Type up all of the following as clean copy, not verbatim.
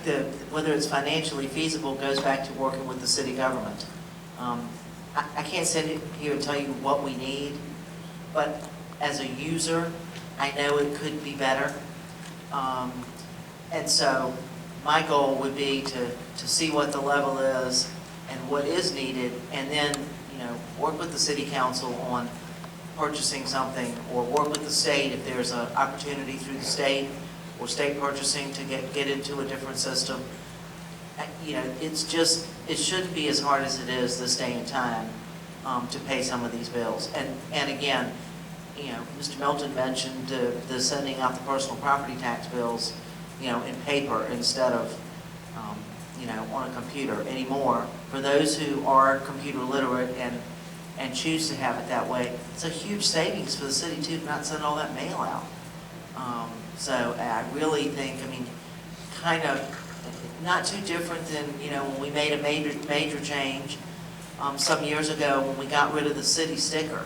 that whether it's financially feasible goes back to working with the city government. I can't sit here and tell you what we need, but as a user, I know it could be better. And so my goal would be to see what the level is and what is needed, and then, you know, work with the city council on purchasing something, or work with the state if there's an opportunity through the state or state purchasing to get into a different system. You know, it shouldn't be as hard as it is this day and time to pay some of these bills. And again, you know, Mr. Milton mentioned the sending out the personal property tax bills, you know, in paper instead of, you know, on a computer anymore. For those who are computer literate and choose to have it that way, it's a huge savings for the city too, to not send all that mail out. So I really think, I mean, kind of not too different than, you know, when we made a major change some years ago when we got rid of the city sticker.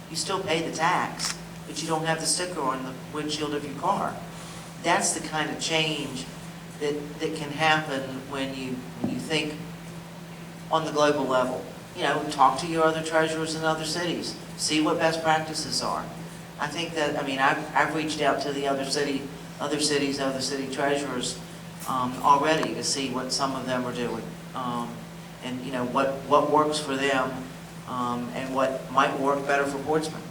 You still pay the tax, but you don't have the sticker on the windshield of your car. That's the kind of change that can happen when you think on the global level. You know, talk to your other treasurers in other cities. See what best practices are. I think that, I mean, I've reached out to the other city treasurers already to see what some of them are doing. And, you know, what works for them and what might work better for Portsmouth.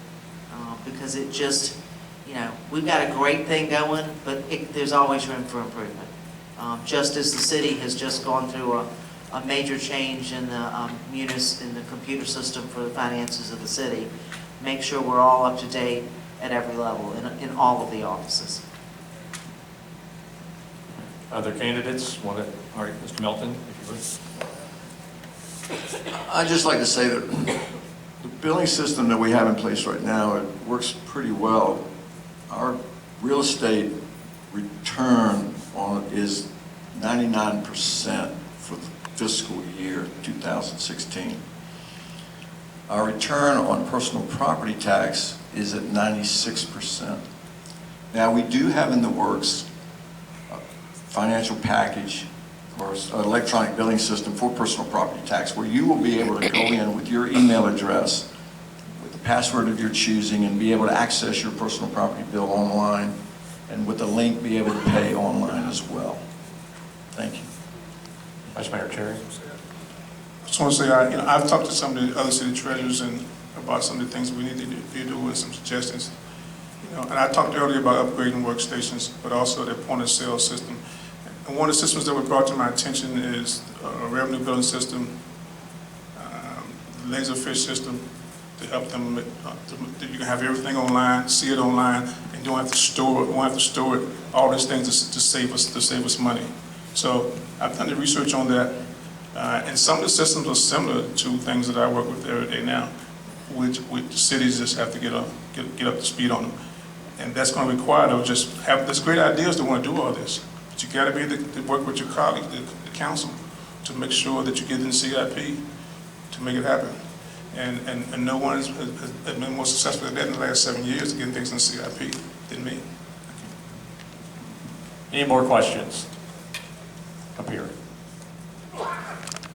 Because it just, you know, we've got a great thing going, but there's always room for improvement. Just as the city has just gone through a major change in the in the computer system for the finances of the city, make sure we're all up to date at every level in all of the offices. Other candidates? All right, Mr. Milton, if you would. I'd just like to say that the billing system that we have in place right now, it works pretty well. Our real estate return on it is 99% for the fiscal year 2016. Our return on personal property tax is at 96%. Now, we do have in the works a financial package or an electronic billing system for personal property tax where you will be able to go in with your email address with the password of your choosing and be able to access your personal property bill online, and with a link be able to pay online as well. Thank you. Vice Mayor Cherry. I just want to say, I've talked to some of the other city treasurers and about some of the things we need to do with some suggestions. You know, and I talked earlier about upgrading workstations, but also the point of sale system. And one of the systems that were brought to my attention is a revenue billing system, Laserfish system, to help them. You can have everything online, see it online, and don't have to store it. All these things to save us money. So I've done the research on that, and some of the systems are similar to things that I work with every day now, which cities just have to get up to speed on them. And that's going to require, they'll just have this great ideas to want to do all this. But you got to be able to work with your colleagues, the council, to make sure that you get in the CIP to make it happen. And no one has been more successful than that in the last 7 years, getting things in the CIP than me. Any more questions? Up here.